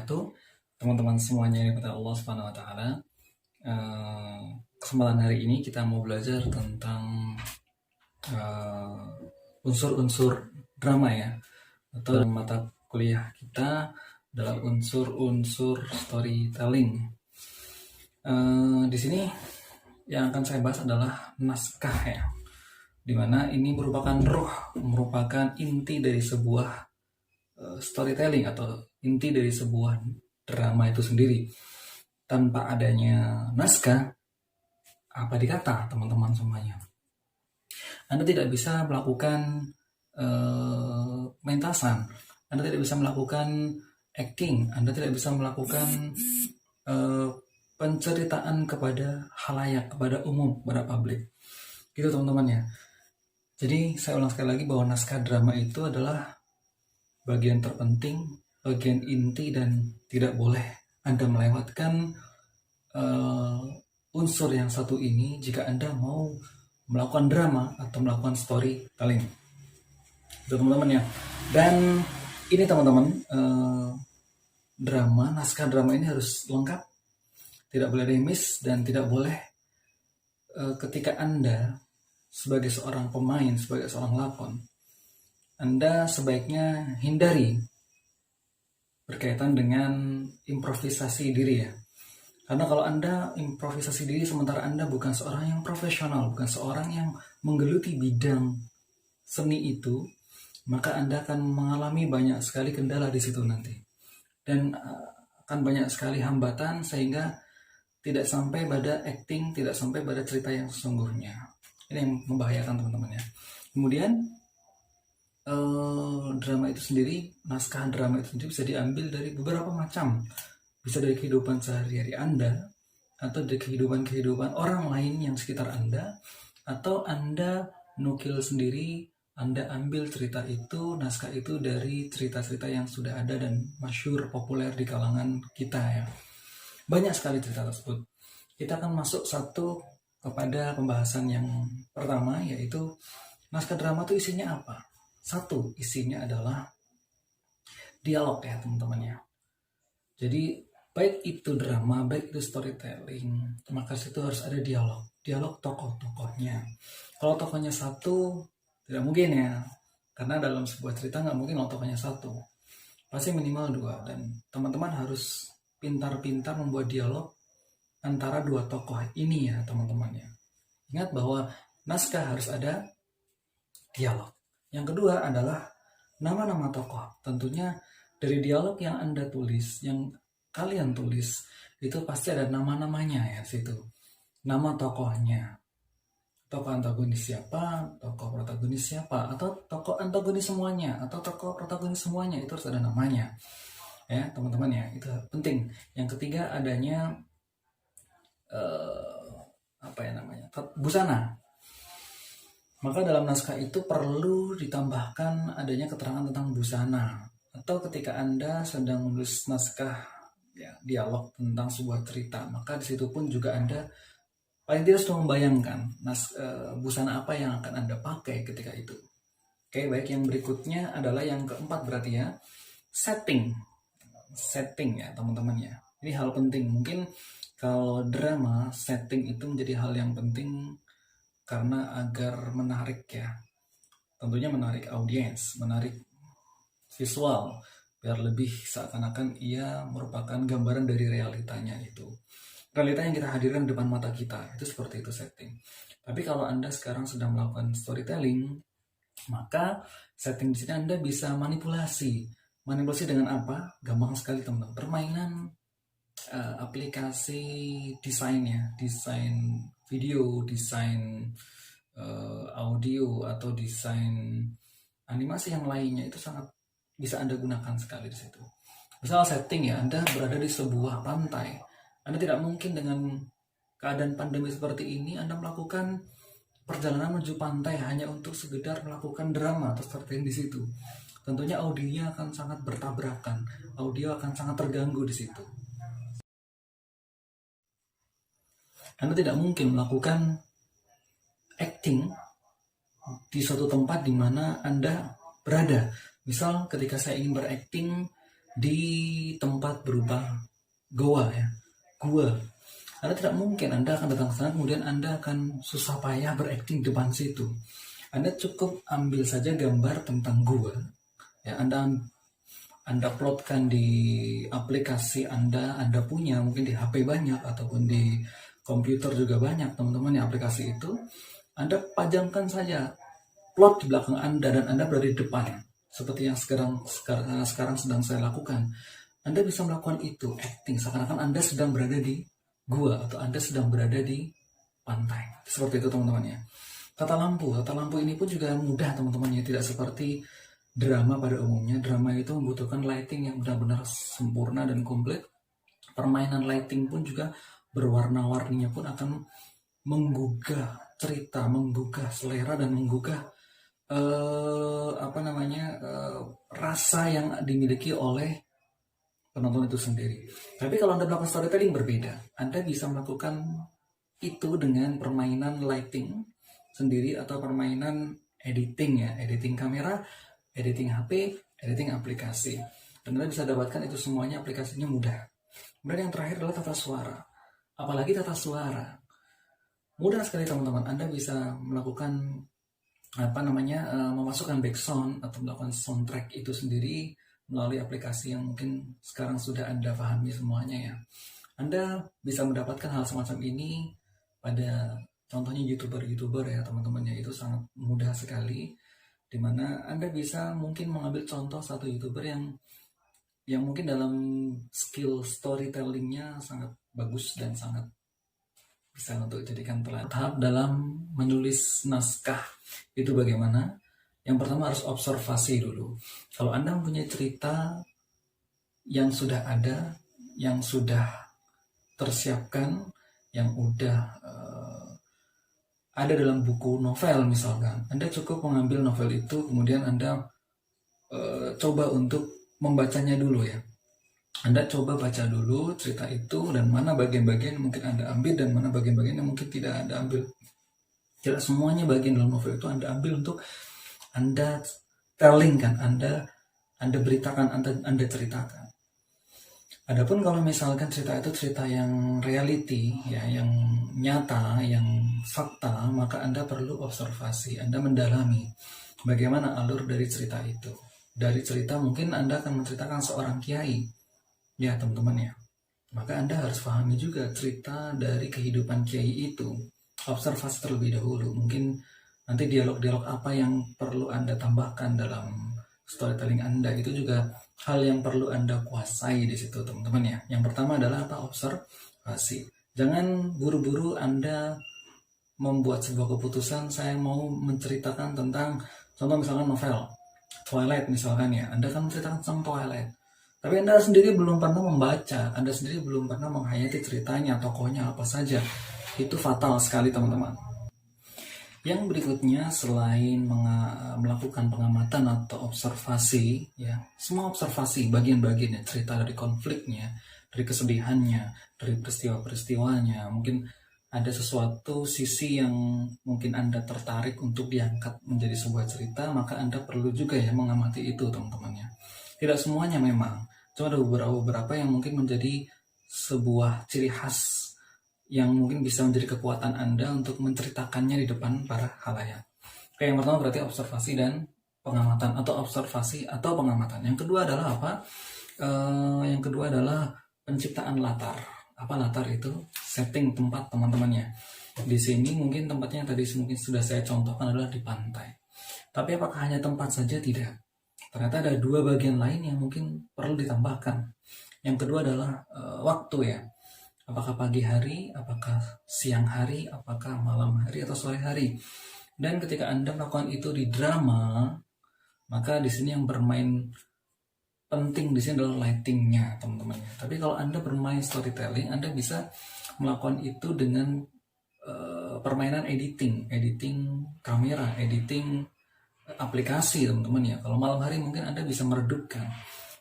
wabarakatuh. Teman-teman semuanya yang kepada Allah Subhanahu wa taala. Kesempatan hari ini kita mau belajar tentang unsur-unsur drama ya. Atau dalam mata kuliah kita adalah unsur-unsur storytelling. Di sini yang akan saya bahas adalah naskah ya. Dimana ini merupakan merupakan inti dari sebuah storytelling atau inti dari sebuah drama itu sendiri. Tanpa adanya naskah, apa dikata teman-teman semuanya? Anda tidak bisa melakukan pementasan, Anda tidak bisa melakukan acting, Anda tidak bisa melakukan penceritaan kepada halayak, kepada umum, kepada publik. Gitu teman-teman ya. Jadi saya ulang sekali lagi bahwa naskah drama itu adalah bagian terpenting, bagian inti, dan tidak boleh Anda melewatkan unsur yang satu ini jika Anda mau melakukan drama atau melakukan storytelling. Itu teman-teman ya. Dan ini teman-teman, naskah drama ini harus lengkap, tidak boleh miss, dan tidak boleh ketika Anda sebagai seorang pemain, sebagai seorang lakon, Anda sebaiknya hindari berkaitan dengan improvisasi diri ya. Karena kalau Anda improvisasi diri sementara Anda bukan seorang yang profesional, bukan seorang yang menggeluti bidang seni itu, maka Anda akan mengalami banyak sekali kendala di situ nanti. Dan akan banyak sekali hambatan sehingga tidak sampai pada acting, tidak sampai pada cerita yang sesungguhnya. Ini yang membahayakan teman-teman ya. Kemudian drama itu sendiri, naskah drama itu sendiri bisa diambil dari beberapa macam. Bisa dari kehidupan sehari-hari Anda, atau dari kehidupan orang lain yang sekitar Anda, atau Anda nukil sendiri, Anda ambil cerita itu, naskah itu dari cerita-cerita yang sudah ada dan masyhur, populer di kalangan kita ya. Banyak sekali cerita tersebut. Kita akan masuk kepada pembahasan yang pertama, yaitu naskah drama itu isinya apa? Satu, isinya adalah dialog ya teman-teman ya. Jadi baik itu drama, baik itu storytelling, maka situ harus ada dialog tokoh-tokohnya. Kalau tokohnya satu, tidak mungkin ya, karena dalam sebuah cerita nggak mungkin kalau tokohnya satu, pasti minimal dua. Dan teman-teman harus pintar-pintar membuat dialog antara dua tokoh ini ya teman-teman ya. Ingat bahwa naskah harus ada dialog. Yang kedua adalah nama-nama tokoh. Tentunya dari dialog yang Anda tulis, yang kalian tulis, itu pasti ada nama-namanya ya situ. Nama tokohnya. Tokoh antagonis siapa, tokoh protagonis siapa, atau tokoh antagonis semuanya, atau tokoh protagonis semuanya, itu harus ada namanya. Ya teman-teman ya, itu penting. Yang ketiga adanya busana. Maka dalam naskah itu perlu ditambahkan adanya keterangan tentang busana. Atau ketika Anda sedang menulis naskah ya, dialog tentang sebuah cerita, maka di situ pun juga Anda paling tidak sudah membayangkan busana apa yang akan Anda pakai ketika itu. Oke, baik, yang berikutnya adalah yang keempat berarti ya, setting ya teman-teman ya. Ini hal penting. Mungkin kalau drama, setting itu menjadi hal yang penting karena agar menarik ya. Tentunya menarik audiens, menarik visual, biar lebih seakan-akan ia merupakan gambaran dari realitanya itu. Realita yang kita hadirkan di depan mata kita, itu seperti itu setting. Tapi kalau Anda sekarang sedang melakukan storytelling, maka setting di sini Anda bisa manipulasi. Manipulasi dengan apa? Gampang sekali teman-teman. Permainan aplikasi desainnya, desain video, desain audio, atau desain animasi yang lainnya itu sangat bisa Anda gunakan sekali di situ. Misal setting ya, Anda berada di sebuah pantai. Anda tidak mungkin dengan keadaan pandemi seperti ini Anda melakukan perjalanan menuju pantai hanya untuk sekedar melakukan drama atau storytelling di situ. Tentunya audionya akan sangat bertabrakan, audio akan sangat terganggu di situ. Anda tidak mungkin melakukan acting di suatu tempat di mana Anda berada. Misal ketika saya ingin berakting di tempat berupa goa ya, gua. Anda tidak mungkin Anda akan datang ke sana kemudian Anda akan susah payah berakting di depan situ. Anda cukup ambil saja gambar tentang gua ya, Anda plotkan di aplikasi Anda punya, mungkin di HP banyak ataupun di komputer juga banyak teman-teman ya aplikasi itu. Anda pajangkan saja plot di belakang Anda dan Anda berada di depan, seperti yang sekarang sedang saya lakukan. Anda bisa melakukan itu, acting seakan-akan Anda sedang berada di gua atau Anda sedang berada di pantai. Seperti itu teman-teman ya. Tata lampu ini pun juga mudah teman-teman ya, tidak seperti drama pada umumnya. Drama itu membutuhkan lighting yang benar-benar sempurna dan komplit. Permainan lighting pun juga berwarna-warninya pun akan menggugah cerita, menggugah selera dan menggugah rasa yang dimiliki oleh penonton itu sendiri. Tapi kalau Anda melakukan storytelling berbeda. Anda bisa melakukan itu dengan permainan lighting sendiri atau permainan editing ya, editing kamera, editing HP, editing aplikasi. Dan Anda bisa dapatkan itu semuanya, aplikasinya mudah. Kemudian yang terakhir adalah tata suara. Apalagi tata suara. Mudah sekali teman-teman. Anda bisa melakukan memasukkan background atau melakukan soundtrack itu sendiri melalui aplikasi yang mungkin sekarang sudah Anda pahami semuanya ya. Anda bisa mendapatkan hal semacam ini pada contohnya YouTuber ya teman-teman ya, itu sangat mudah sekali, dimana Anda bisa mungkin mengambil contoh satu YouTuber yang mungkin dalam skill storytellingnya sangat bagus dan sangat bisa untuk dijadikan teladan. Tahap dalam menulis naskah itu bagaimana? Yang pertama harus observasi dulu. Kalau Anda mempunyai cerita yang sudah ada, yang sudah tersiapkan, yang udah ada dalam buku novel misalkan, Anda cukup mengambil novel itu, kemudian Anda coba untuk membacanya dulu ya. Anda coba baca dulu cerita itu dan mana bagian-bagian yang mungkin Anda ambil dan mana bagian-bagian yang mungkin tidak Anda ambil. Tidak semuanya bagian dalam novel itu Anda ambil untuk Anda telling kan, Anda beritakan, Anda ceritakan. Adapun kalau misalkan cerita itu cerita yang reality ya, yang nyata, yang fakta, maka Anda perlu observasi, Anda mendalami bagaimana alur dari cerita itu. Dari cerita mungkin Anda akan menceritakan seorang kiai ya teman-teman ya, maka Anda harus pahami juga cerita dari kehidupan kiai itu. Observasi terlebih dahulu, mungkin nanti dialog-dialog apa yang perlu Anda tambahkan dalam storytelling Anda, itu juga hal yang perlu Anda kuasai di situ teman-teman ya. Yang pertama adalah apa? Observasi. Jangan buru-buru Anda membuat sebuah keputusan, saya mau menceritakan tentang, contoh misalkan novel Twilight misalkan ya, Anda akan menceritakan tentang Twilight, tapi Anda sendiri belum pernah membaca, Anda sendiri belum pernah menghayati ceritanya, tokohnya apa saja. Itu fatal sekali teman-teman. Yang berikutnya, selain melakukan pengamatan atau observasi ya, semua observasi bagian-bagiannya, cerita dari konfliknya, dari kesedihannya, dari peristiwa-peristiwanya, mungkin ada sesuatu sisi yang mungkin Anda tertarik untuk diangkat menjadi sebuah cerita, maka Anda perlu juga ya mengamati itu teman-teman ya. Tidak semuanya memang, cuma ada beberapa yang mungkin menjadi sebuah ciri khas yang mungkin bisa menjadi kekuatan Anda untuk menceritakannya di depan para khalayak. Oke, yang pertama berarti observasi dan pengamatan, atau observasi atau pengamatan. Yang kedua adalah apa? Yang kedua adalah penciptaan latar. Apa latar itu? Setting tempat teman-temannya. Di sini mungkin tempatnya yang tadi mungkin sudah saya contohkan adalah di pantai. Tapi apakah hanya tempat saja? Tidak. Ternyata ada dua bagian lain yang mungkin perlu ditambahkan. Yang kedua adalah waktu ya. Apakah pagi hari, apakah siang hari, apakah malam hari atau sore hari. Dan ketika Anda melakukan itu di drama, maka di sini yang bermain penting di sini adalah lightingnya teman-teman. Tapi kalau Anda bermain storytelling, Anda bisa melakukan itu dengan permainan editing kamera, editing aplikasi teman-teman ya. Kalau malam hari mungkin Anda bisa meredupkan,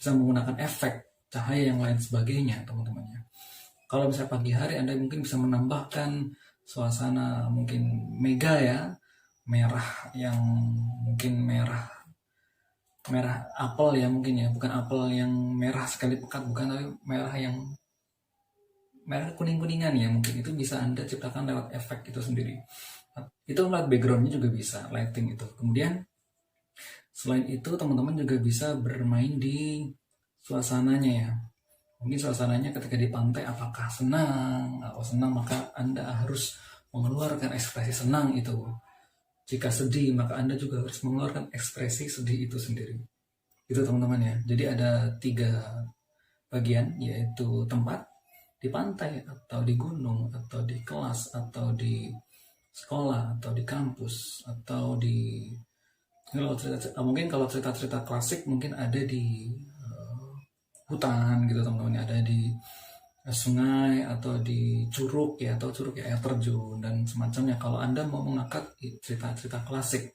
bisa menggunakan efek cahaya yang lain sebagainya teman-teman ya. Kalau misalnya pagi hari Anda mungkin bisa menambahkan suasana mungkin mega ya, merah yang mungkin merah merah apel ya mungkin ya, bukan apel yang merah sekali pekat, bukan, tapi merah yang merah kuning-kuningan ya, mungkin itu bisa Anda ciptakan lewat efek itu sendiri. Itu lewat backgroundnya juga bisa, lighting itu. Kemudian selain itu teman-teman juga bisa bermain di suasananya ya. Mungkin suasananya ketika di pantai, apakah senang? Kalau senang maka Anda harus mengeluarkan ekspresi senang itu. Jika sedih maka Anda juga harus mengeluarkan ekspresi sedih itu sendiri. Itu teman-teman ya. Jadi ada 3 bagian, yaitu tempat di pantai atau di gunung atau di kelas atau di sekolah atau di kampus atau di mungkin kalau cerita-cerita klasik mungkin ada di hutan gitu teman-teman, ada di sungai atau di curug ya, atau curug ya, air terjun dan semacamnya. Kalau Anda mau mengangkat cerita-cerita klasik,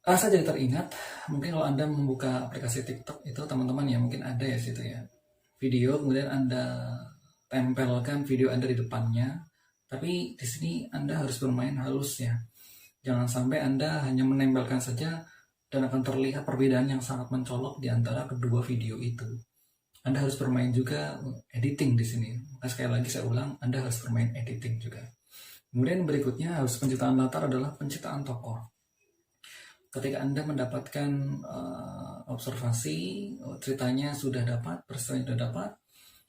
saya jadi teringat, mungkin kalau Anda membuka aplikasi TikTok itu teman-teman ya, mungkin ada ya situ ya video, kemudian Anda tempelkan video Anda di depannya, tapi di sini Anda harus bermain halus ya. Jangan sampai Anda hanya menempelkan saja dan akan terlihat perbedaan yang sangat mencolok di antara kedua video itu. Anda harus bermain juga editing di sini. Nah, sekali lagi saya ulang, Anda harus bermain editing juga. Kemudian berikutnya harus penciptaan latar adalah penciptaan tokoh. Ketika Anda mendapatkan observasi, ceritanya sudah dapat, peristiwanya sudah dapat,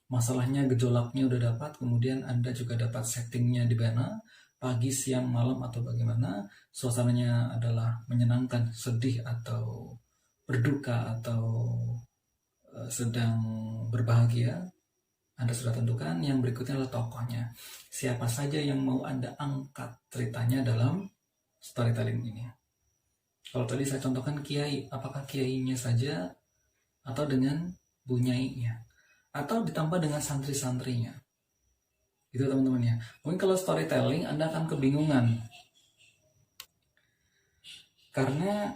masalahnya, gejolaknya sudah dapat, kemudian Anda juga dapat settingnya di mana, pagi, siang, malam, atau bagaimana, suasananya adalah menyenangkan, sedih, atau berduka, atau sedang berbahagia, Anda sudah tentukan. Yang berikutnya adalah tokohnya. Siapa saja yang mau Anda angkat ceritanya dalam storytelling ini. Kalau tadi saya contohkan kiai, apakah kiainya saja atau dengan bunyainya, atau ditambah dengan santri-santrinya. Itu teman-teman ya. Mungkin kalau storytelling Anda akan kebingungan, karena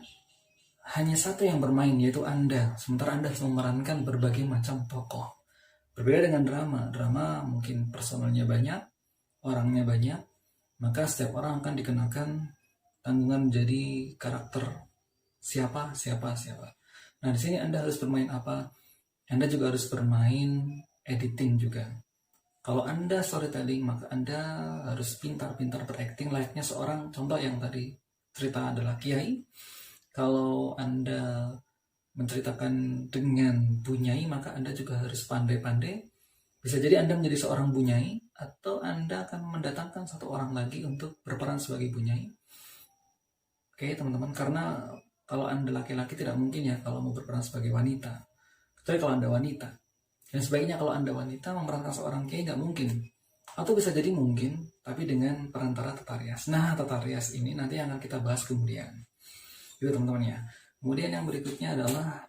hanya satu yang bermain, yaitu Anda. Sementara Anda harus memerankan berbagai macam tokoh. Berbeda dengan drama. Drama mungkin personalnya banyak, orangnya banyak, maka setiap orang akan dikenakan tanggungan menjadi karakter siapa. Nah, di sini Anda harus bermain apa? Anda juga harus bermain editing juga. Kalau Anda storytelling, maka Anda harus pintar-pintar berakting layaknya seorang, contoh yang tadi cerita adalah kiai. Kalau Anda menceritakan dengan bunyai, maka Anda juga harus pandai-pandai. Bisa jadi Anda menjadi seorang bunyai, atau Anda akan mendatangkan satu orang lagi untuk berperan sebagai bunyai. Oke teman-teman, karena kalau Anda laki-laki tidak mungkin ya kalau mau berperan sebagai wanita, kecuali kalau Anda wanita. Dan sebaiknya kalau Anda wanita memerankan seorang kiai nggak mungkin. Atau bisa jadi mungkin, tapi dengan perantara Tata Rias. Nah, Tata Rias ini nanti akan kita bahas kemudian. Itu teman-teman ya. Kemudian yang berikutnya adalah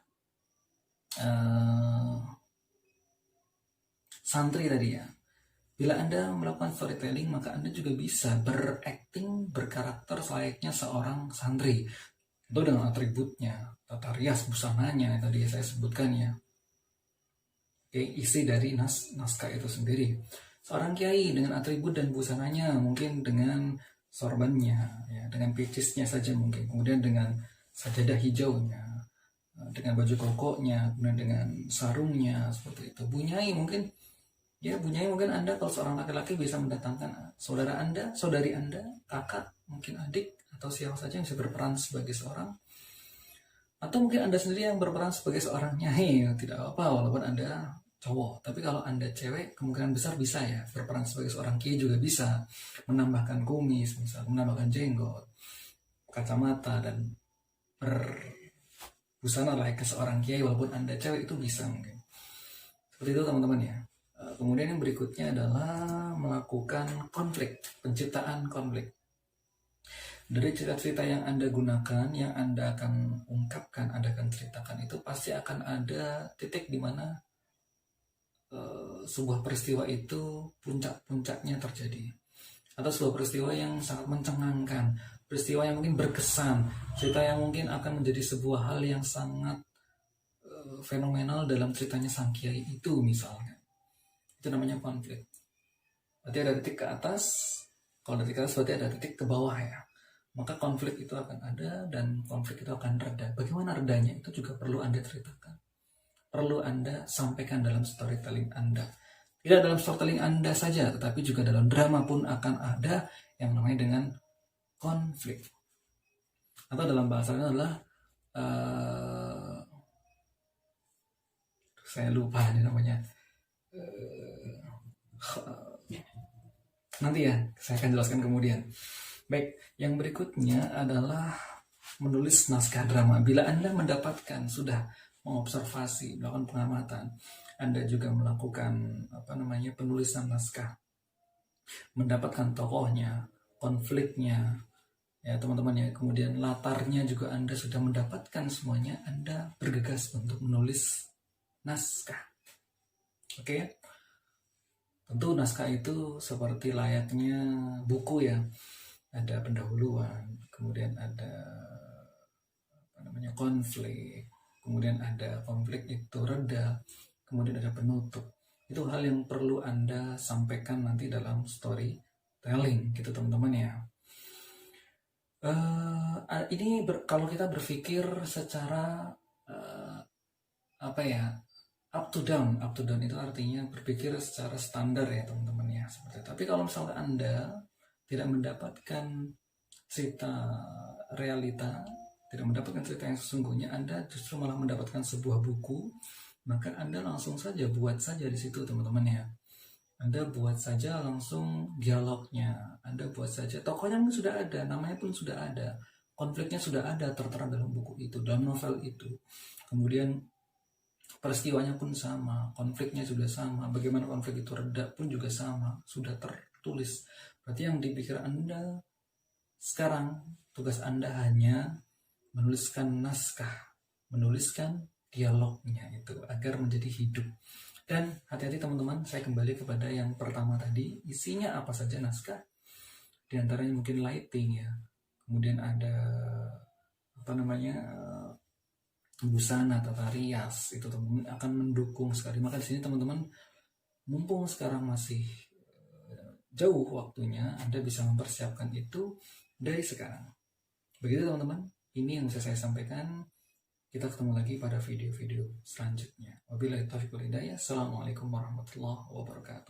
santri tadi ya. Bila Anda melakukan storytelling, maka Anda juga bisa berakting, berkarakter selayaknya seorang santri. Itu dengan atributnya, tata rias, busananya, yang tadi saya sebutkan ya. Oke, isi dari naskah itu sendiri. Seorang kiai dengan atribut dan busananya, mungkin dengan sorbannya, ya, dengan picisnya saja mungkin. Kemudian dengan sajadah hijaunya, dengan baju kokonya, kemudian dengan sarungnya, seperti itu. Bunyai mungkin Anda kalau seorang laki-laki bisa mendatangkan saudara Anda, saudari Anda, kakak, mungkin adik, atau siapa saja yang bisa berperan sebagai seorang. Atau mungkin Anda sendiri yang berperan sebagai seorang nyai, tidak apa-apa walaupun Anda cowok. Tapi kalau Anda cewek, kemungkinan besar bisa ya berperan sebagai seorang kiai juga bisa. Menambahkan kumis, misalnya menambahkan jenggot, kacamata, dan berbusana layaknya seorang kiai walaupun Anda cewek, itu bisa mungkin. Seperti itu teman-teman ya. Kemudian yang berikutnya adalah melakukan konflik, penciptaan konflik. Dari cerita-cerita yang Anda gunakan, yang Anda akan ungkapkan, Anda akan ceritakan, itu pasti akan ada titik di mana sebuah peristiwa itu puncak-puncaknya terjadi. Atau sebuah peristiwa yang sangat mencengangkan, peristiwa yang mungkin berkesan, cerita yang mungkin akan menjadi sebuah hal yang sangat fenomenal dalam ceritanya sang kiai itu misalnya. Itu namanya konflik. Berarti ada titik ke atas, kalau ada titik ke atas berarti ada titik ke bawah ya. maka konflik itu akan ada dan konflik itu akan reda. Bagaimana redanya itu juga perlu Anda ceritakan, perlu Anda sampaikan dalam storytelling Anda. Tidak dalam storytelling Anda saja, tetapi juga dalam drama pun akan ada yang namanya dengan konflik. Atau dalam bahasanya adalah saya lupa ini namanya. Nanti ya, saya akan jelaskan kemudian. Baik, yang berikutnya adalah menulis naskah drama. Bila Anda mendapatkan, sudah mengobservasi, melakukan pengamatan, Anda juga melakukan penulisan naskah, mendapatkan tokohnya, konfliknya, ya teman-teman ya, kemudian latarnya juga Anda sudah mendapatkan semuanya, Anda bergegas untuk menulis naskah. Oke? Tentu naskah itu seperti layaknya buku ya, ada pendahuluan, kemudian ada konflik, kemudian ada konflik itu reda, kemudian ada penutup. Itu hal yang perlu Anda sampaikan nanti dalam storytelling gitu teman-teman ya. Ini kalau kita berpikir secara up to down itu artinya berpikir secara standar ya teman-teman ya, seperti itu. Tapi kalau misalnya Anda tidak mendapatkan cerita realita, tidak mendapatkan cerita yang sesungguhnya, Anda justru malah mendapatkan sebuah buku, maka Anda langsung saja buat saja di situ teman-teman ya. Anda buat saja langsung dialognya, Anda buat saja tokohnya pun sudah ada, namanya pun sudah ada, konfliknya sudah ada tertera dalam buku itu, dalam novel itu. Kemudian peristiwanya pun sama, konfliknya sudah sama, bagaimana konflik itu reda pun juga sama, sudah tertulis. Berarti yang dipikir Anda sekarang, tugas Anda hanya menuliskan naskah, menuliskan dialognya itu agar menjadi hidup. Dan hati-hati teman-teman, saya kembali kepada yang pertama tadi, isinya apa saja naskah? Di antaranya mungkin lighting ya, kemudian ada busana tata rias, itu teman-teman akan mendukung sekali. Maka di sini teman-teman, mumpung sekarang masih jauh waktunya, Anda bisa mempersiapkan itu dari sekarang. Begitu teman-teman, ini yang bisa saya sampaikan. Kita ketemu lagi pada video-video selanjutnya. Wabillahi taufiq wal hidayah. Assalamualaikum warahmatullahi wabarakatuh.